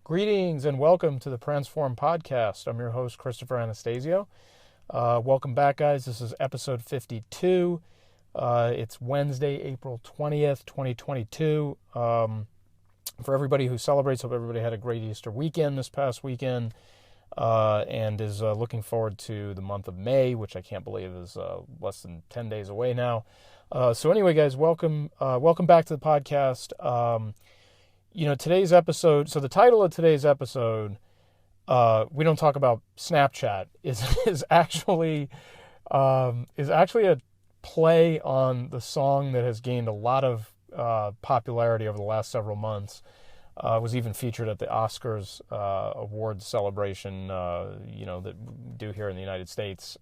Greetings and welcome to the Transform Podcast. I'm your host, Christopher Anastasio. Welcome back, guys. This is episode 52. It's Wednesday, April 20th, 2022. For everybody who celebrates, hope everybody had a great Easter weekend this past weekend and is looking forward to the month of May, which I can't believe is less than 10 days away now. So anyway, guys, welcome back to the podcast. Today's episode, so the title of today's episode, We Don't Talk About Snapchat, is actually a play on the song that has gained a lot of popularity over the last several months. Was even featured at the Oscars awards celebration, that we do here in the United States,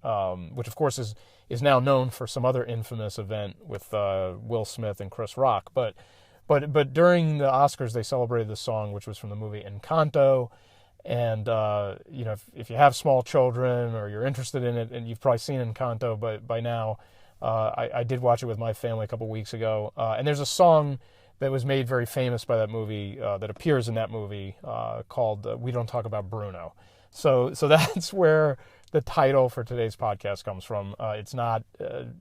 which of course is now known for some other infamous event with Will Smith and Chris Rock, But during the Oscars, they celebrated this song, which was from the movie Encanto. And, if you have small children or you're interested in it, and you've probably seen Encanto by now, I did watch it with my family a couple weeks ago. And there's a song that was made very famous by that movie that appears in that movie called We Don't Talk About Bruno. So that's where the title for today's podcast comes from. It's not,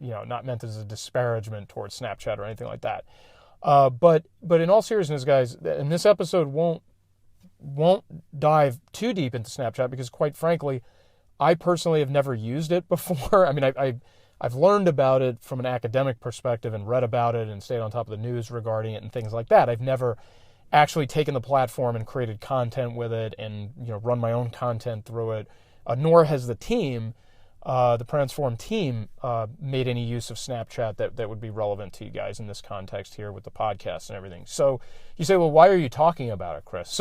not meant as a disparagement towards Snapchat or anything like that. But in all seriousness, guys, and this episode won't dive too deep into Snapchat because, quite frankly, I personally have never used it before. I mean, I've learned about it from an academic perspective and read about it and stayed on top of the news regarding it and things like that. I've never actually taken the platform and created content with it and run my own content through it. Nor has the team. The Transform team made any use of Snapchat that would be relevant to you guys in this context here with the podcast and everything. So you say, well, why are you talking about it, Chris?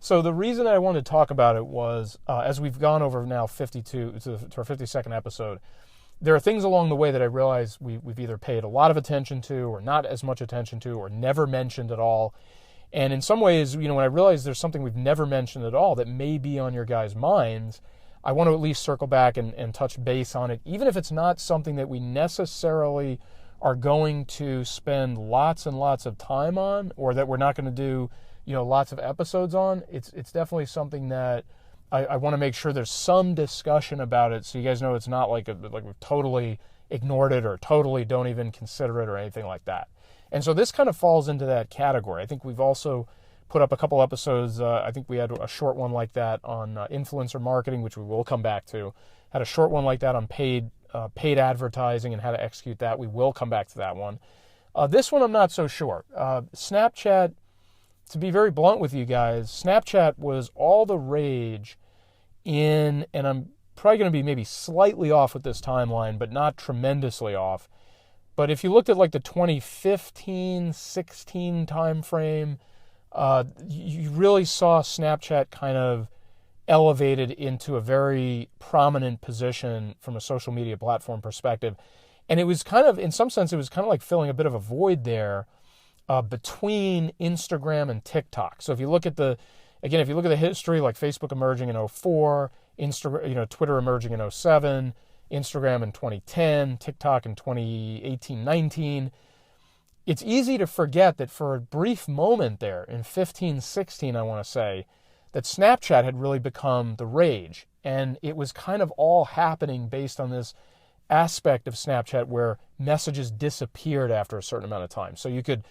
So the reason I wanted to talk about it was, as we've gone over now 52 to our 52nd episode, there are things along the way that I realize we've either paid a lot of attention to or not as much attention to or never mentioned at all. And in some ways, when I realize there's something we've never mentioned at all that may be on your guys' minds, I want to at least circle back and touch base on it, even if it's not something that we necessarily are going to spend lots and lots of time on, or that we're not going to do, lots of episodes on. It's definitely something that I want to make sure there's some discussion about it, so you guys know it's not like we've totally ignored it or totally don't even consider it or anything like that. And so this kind of falls into that category. I think we've also put up a couple episodes. I think we had a short one like that on influencer marketing, which we will come back to. Had a short one like that on paid advertising and how to execute that. We will come back to that one. This one I'm not so sure. Snapchat, to be very blunt with you guys, Snapchat was all the rage and I'm probably going to be maybe slightly off with this timeline, but not tremendously off. But if you looked at like the 2015-16 time frame, you really saw Snapchat kind of elevated into a very prominent position from a social media platform perspective. And it was kind of, in some sense, it was kind of like filling a bit of a void there between Instagram and TikTok. So if you look at the history, like Facebook emerging in 2004, Twitter emerging in 2007, Instagram in 2010, TikTok in 2018-19, it's easy to forget that for a brief moment there in 15-16, I want to say, that Snapchat had really become the rage. And it was kind of all happening based on this aspect of Snapchat where messages disappeared after a certain amount of time. So you could,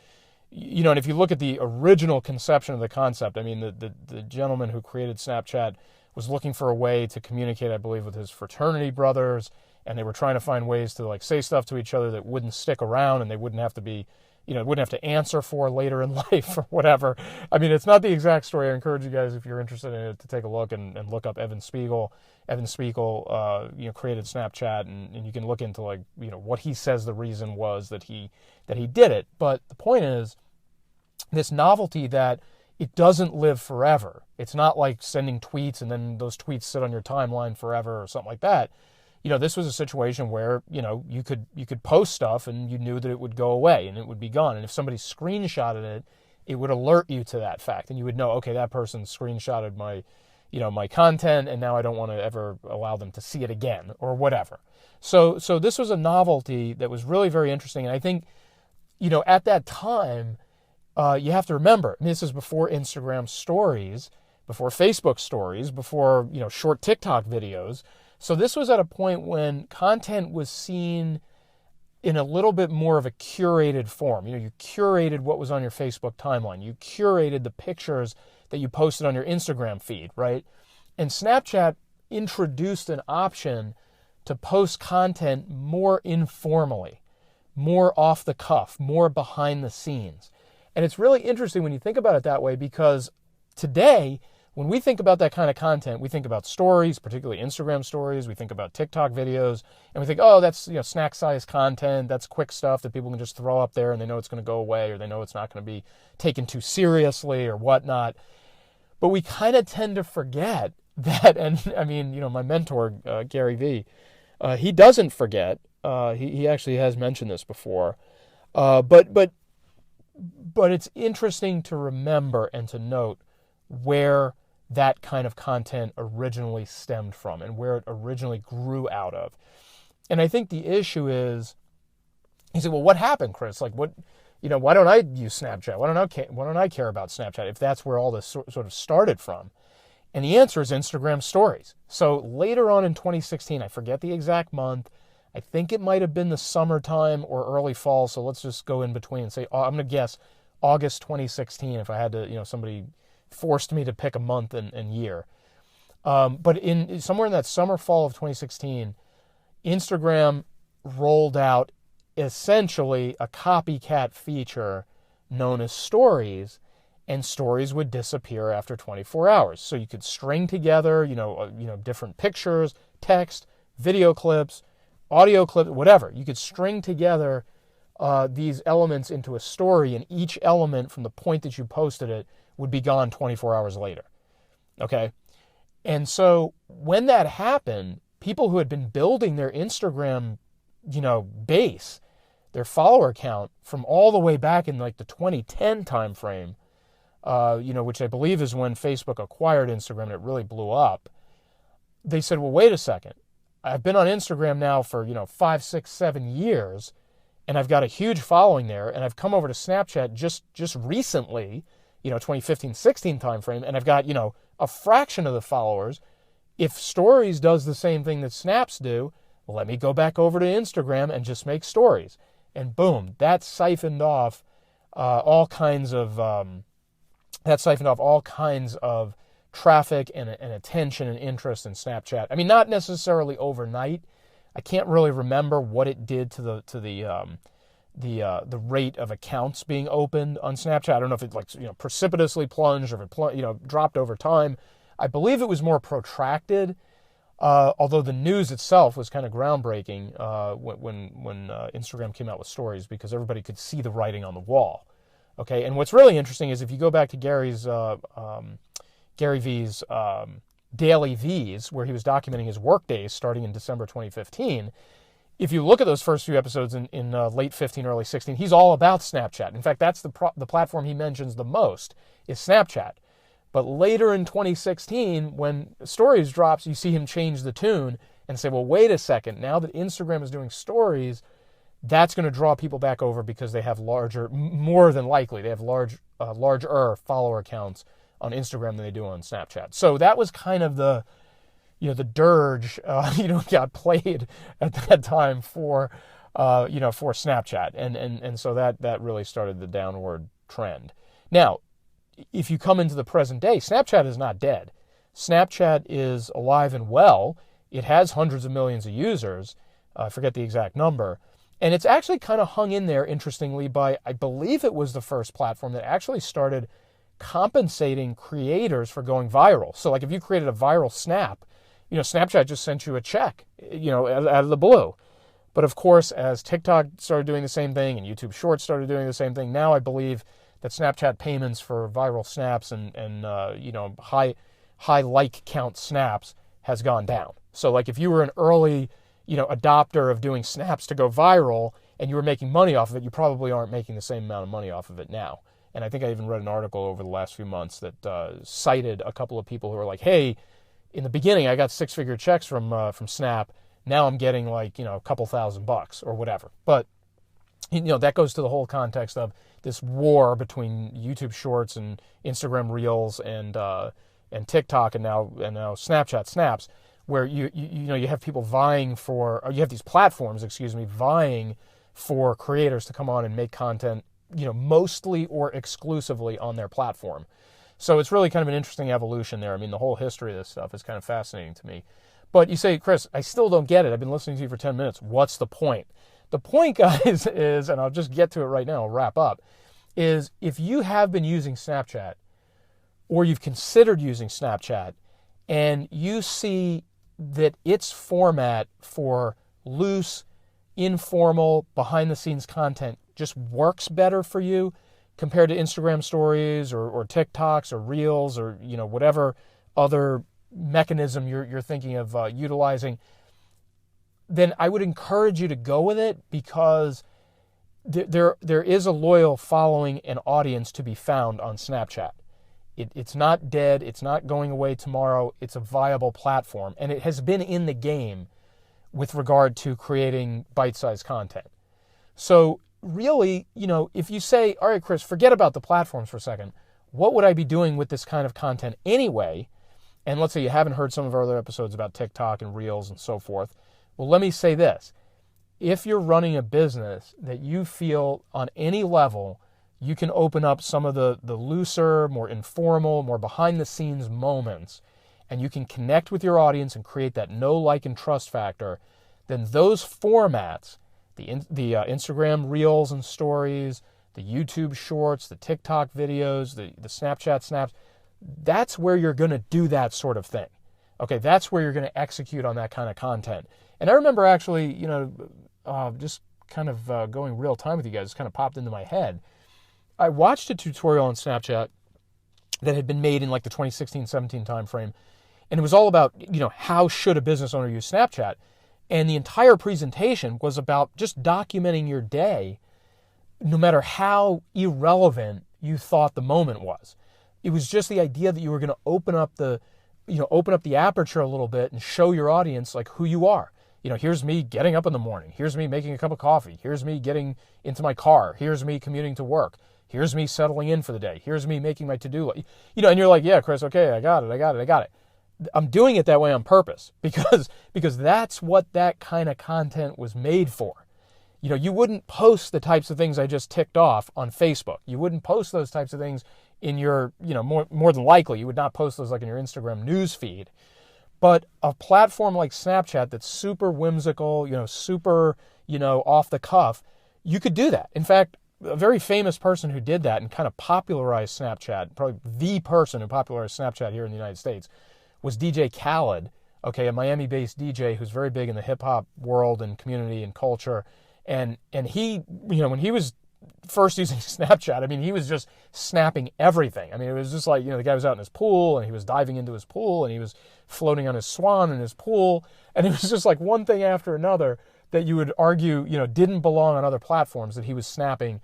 and if you look at the original conception of the concept, I mean, the gentleman who created Snapchat was looking for a way to communicate, I believe, with his fraternity brothers, and they were trying to find ways to say stuff to each other that wouldn't stick around and they wouldn't have to be, wouldn't have to answer for later in life or whatever. I mean, it's not the exact story. I encourage you guys, if you're interested in it, to take a look and look up Evan Spiegel. Evan Spiegel, created Snapchat, and you can look into what he says the reason was that he did it. But the point is, this novelty that it doesn't live forever. It's not like sending tweets and then those tweets sit on your timeline forever or something like that. This was a situation where, you could post stuff and you knew that it would go away and it would be gone. And if somebody screenshotted it, it would alert you to that fact. And you would know, okay, that person screenshotted my content and now I don't want to ever allow them to see it again or whatever. So this was a novelty that was really very interesting. And I think, at that time, you have to remember, this is before Instagram stories, before Facebook stories, before, short TikTok videos. So this was at a point when content was seen in a little bit more of a curated form. You curated what was on your Facebook timeline. You curated the pictures that you posted on your Instagram feed, right? And Snapchat introduced an option to post content more informally, more off the cuff, more behind the scenes. And it's really interesting when you think about it that way, because today, when we think about that kind of content, we think about stories, particularly Instagram stories. We think about TikTok videos, and we think, oh, that's snack-sized content. That's quick stuff that people can just throw up there, and they know it's going to go away, or they know it's not going to be taken too seriously, or whatnot. But we kind of tend to forget that. And I mean, my mentor, Gary Vee, he doesn't forget. He actually has mentioned this before. But it's interesting to remember and to note where that kind of content originally stemmed from and where it originally grew out of. And I think the issue is, you say, well, what happened, Chris? Like, why don't I use Snapchat? Why don't I care about Snapchat if that's where all this sort of started from? And the answer is Instagram stories. So later on in 2016, I forget the exact month, I think it might have been the summertime or early fall, so let's just go in between and say, I'm going to guess August 2016 if I had to, somebody forced me to pick a month and year. But somewhere in that summer, fall of 2016, Instagram rolled out essentially a copycat feature known as Stories, and Stories would disappear after 24 hours. So you could string together, different pictures, text, video clips, audio clips, whatever. You could string together these elements into a story, and each element from the point that you posted it would be gone 24 hours later. Okay? And so when that happened, people who had been building their Instagram, base, their follower count from all the way back in like the 2010 timeframe, which I believe is when Facebook acquired Instagram and it really blew up, they said, well, wait a second. I've been on Instagram now for, 5, 6, 7 years, and I've got a huge following there, and I've come over to Snapchat just recently, 2015, 16 timeframe, and I've got, a fraction of the followers. If Stories does the same thing that Snaps do, let me go back over to Instagram and just make Stories. And boom, that siphoned off all kinds of traffic and attention and interest in Snapchat. I mean, not necessarily overnight. I can't really remember what it did to the rate of accounts being opened on Snapchat. I don't know if it precipitously plunged or if it dropped over time. I believe it was more protracted. Although the news itself was kind of groundbreaking when Instagram came out with Stories, because everybody could see the writing on the wall. Okay, and what's really interesting is if you go back to Gary Vee's Daily V's, where he was documenting his work days starting in December 2015, if you look at those first few episodes in late 15, early 16, he's all about Snapchat. In fact, that's the platform he mentions the most is Snapchat. But later in 2016, when Stories drops, you see him change the tune and say, well, wait a second. Now that Instagram is doing Stories, that's going to draw people back over because they have more than likely, they have larger follower accounts on Instagram than they do on Snapchat. So that was kind of the dirge, got played at that time for Snapchat. And so that really started the downward trend. Now, if you come into the present day, Snapchat is not dead. Snapchat is alive and well. It has hundreds of millions of users. I forget the exact number. And it's actually kind of hung in there, interestingly, by, I believe it was the first platform that actually started compensating creators for going viral. So like if you created a viral snap, Snapchat just sent you a check, out of the blue. But of course, as TikTok started doing the same thing and YouTube Shorts started doing the same thing, now I believe that Snapchat payments for viral snaps and high like count snaps has gone down. So like if you were an early, adopter of doing snaps to go viral and you were making money off of it, you probably aren't making the same amount of money off of it now. And I think I even read an article over the last few months that cited a couple of people who were like, hey, in the beginning I got 6-figure checks from Snap. Now I'm getting a couple $1,000 or whatever. But that goes to the whole context of this war between YouTube Shorts and Instagram Reels and and TikTok and now Snapchat snaps, where you have people vying for, or you have these platforms, vying for creators to come on and make content, mostly or exclusively on their platform. So it's really kind of an interesting evolution there. I mean, the whole history of this stuff is kind of fascinating to me. But you say, Chris, I still don't get it. I've been listening to you for 10 minutes. What's the point? The point, guys, is, and I'll just get to it right now, I'll wrap up, is if you have been using Snapchat or you've considered using Snapchat and you see that its format for loose, informal, behind-the-scenes content just works better for you compared to Instagram stories or TikToks or Reels or, whatever other mechanism you're thinking of utilizing, then I would encourage you to go with it, because there is a loyal following and audience to be found on Snapchat. It's not dead. It's not going away tomorrow. It's a viable platform, and it has been in the game with regard to creating bite-sized content. So really, if you say, all right, Chris, forget about the platforms for a second. What would I be doing with this kind of content anyway? And let's say you haven't heard some of our other episodes about TikTok and Reels and so forth. Well, let me say this. If you're running a business that you feel on any level you can open up some of the looser, more informal, more behind-the-scenes moments, and you can connect with your audience and create that know, like, and trust factor, then those formats, the Instagram Reels and Stories, the YouTube Shorts, the TikTok videos, the Snapchat Snaps, that's where you're going to do that sort of thing. Okay, that's where you're going to execute on that kind of content. And I remember actually, just kind of going real time with you guys, kind of popped into my head. I watched a tutorial on Snapchat that had been made in like the 2016-17 timeframe, and it was all about, how should a business owner use Snapchat? And the entire presentation was about just documenting your day, no matter how irrelevant you thought the moment was. It was just the idea that you were going to open up the aperture a little bit and show your audience like who you are. Here's me getting up in the morning. Here's me making a cup of coffee. Here's me getting into my car. Here's me commuting to work. Here's me settling in for the day. Here's me making my to-do list. And you're like, yeah, Chris, okay, I got it. I'm doing it that way on purpose because that's what that kind of content was made for. You wouldn't post the types of things I just ticked off on Facebook. You wouldn't post those types of things in your, more than likely, you would not post those like in your Instagram news feed. But a platform like Snapchat that's super whimsical, super, off the cuff, you could do that. In fact, a very famous person who did that and kind of popularized Snapchat, probably the person who popularized Snapchat here in the United States, was DJ Khaled, a Miami-based DJ who's very big in the hip-hop world and community and culture. And he, when he was first using Snapchat, he was just snapping everything. It was just like, the guy was out in his pool and he was diving into his pool and he was floating on his swan in his pool. And it was just like one thing after another that you would argue, didn't belong on other platforms that he was snapping,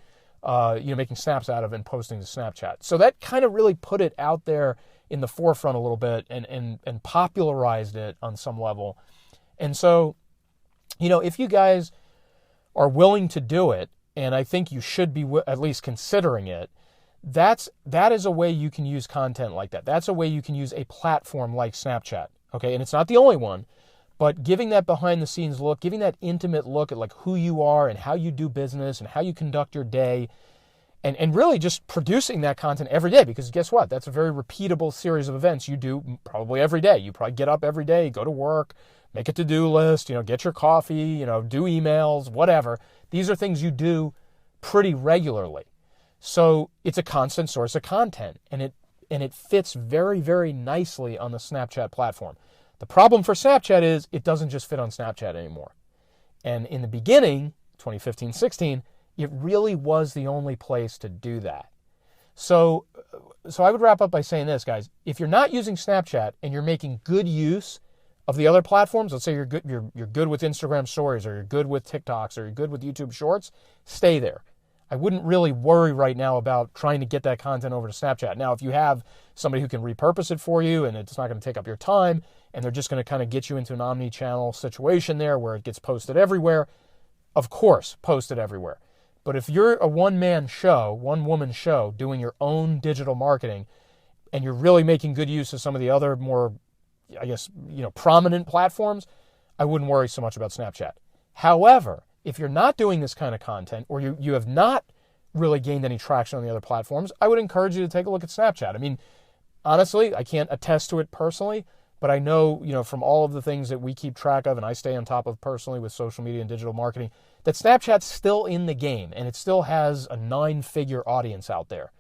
making snaps out of and posting to Snapchat. So that kind of really put it out there in the forefront a little bit and popularized it on some level. And so, if you guys are willing to do it, and I think you should be at least considering it, that is a way you can use content like that. That's a way you can use a platform like Snapchat. Okay, and it's not the only one, but giving that behind-the-scenes look, giving that intimate look at like who you are and how you do business and how you conduct your day, and really just producing that content every day, because guess what? That's a very repeatable series of events you do probably every day. You probably get up every day, go to work, make a to-do list, get your coffee, do emails, whatever. These are things you do pretty regularly. So it's a constant source of content, and it fits very, very nicely on the Snapchat platform. The problem for Snapchat is it doesn't just fit on Snapchat anymore. And in the beginning, 2015-16, it really was the only place to do that. So I would wrap up by saying this, guys. If you're not using Snapchat and you're making good use of the other platforms, let's say you're good with Instagram Stories, or you're good with TikToks, or you're good with YouTube Shorts, stay there. I wouldn't really worry right now about trying to get that content over to Snapchat. Now, if you have somebody who can repurpose it for you and it's not going to take up your time, and they're just going to kind of get you into an omni-channel situation there where it gets posted everywhere, of course, post it everywhere. But if you're a one-man show, one-woman show, doing your own digital marketing, and you're really making good use of some of the other more, I guess, prominent platforms, I wouldn't worry so much about Snapchat. However, if you're not doing this kind of content, or you have not really gained any traction on the other platforms, I would encourage you to take a look at Snapchat. I mean, honestly, I can't attest to it personally, but I know, from all of the things that we keep track of and I stay on top of personally with social media and digital marketing, that Snapchat's still in the game and it still has a 9-figure audience out there.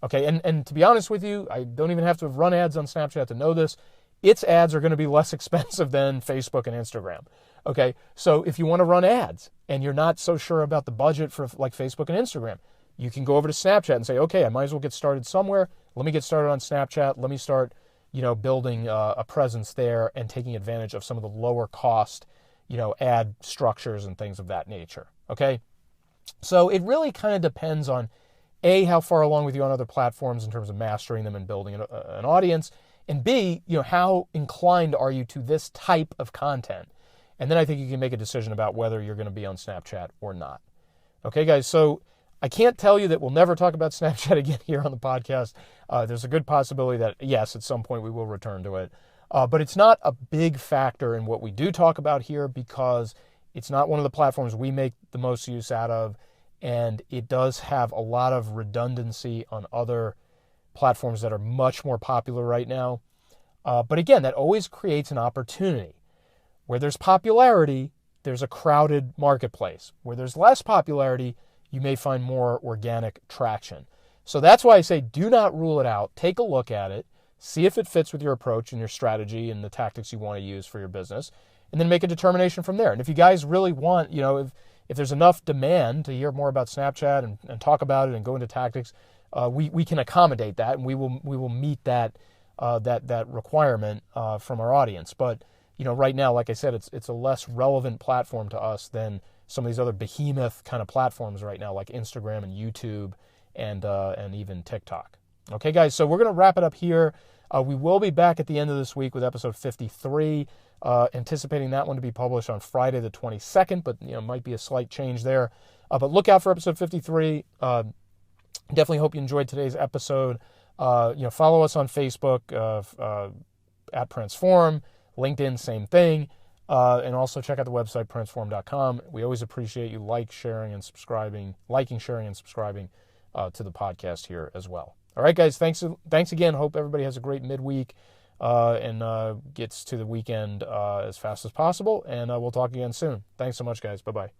Okay, and to be honest with you, I don't even have to have run ads on Snapchat to know this. Its ads are going to be less expensive than Facebook and Instagram. Okay, so if you want to run ads and you're not so sure about the budget for like Facebook and Instagram, you can go over to Snapchat and say, okay, I might as well get started somewhere. Let me get started on Snapchat. Let me start, building a presence there and taking advantage of some of the lower cost, ad structures and things of that nature. Okay, so it really kind of depends on A, how far along with you on other platforms in terms of mastering them and building an audience, and B, how inclined are you to this type of content? And then I think you can make a decision about whether you're going to be on Snapchat or not. Okay, guys, so I can't tell you that we'll never talk about Snapchat again here on the podcast. There's a good possibility that, yes, at some point we will return to it. But it's not a big factor in what we do talk about here because it's not one of the platforms we make the most use out of, and it does have a lot of redundancy on other platforms that are much more popular right now. But again, that always creates an opportunity. Where there's popularity, there's a crowded marketplace. Where there's less popularity, you may find more organic traction. So that's why I say do not rule it out. Take a look at it. See if it fits with your approach and your strategy and the tactics you want to use for your business. And then make a determination from there. And if you guys really want, if there's enough demand to hear more about Snapchat and talk about it and go into tactics, we can accommodate that, and we will meet that requirement from our audience. But right now, like I said, it's a less relevant platform to us than some of these other behemoth kind of platforms right now, like Instagram and YouTube and even TikTok. Okay, guys, so we're going to wrap it up here. We will be back at the end of this week with episode 53, anticipating that one to be published on Friday the 22nd, but might be a slight change there. But look out for episode 53. Definitely hope you enjoyed today's episode. Follow us on Facebook at Transform. LinkedIn, same thing. And also check out the website, transform.com. We always appreciate you liking, sharing, and subscribing to the podcast here as well. All right, guys, thanks again. Hope everybody has a great midweek and gets to the weekend as fast as possible. And we'll talk again soon. Thanks so much, guys. Bye-bye.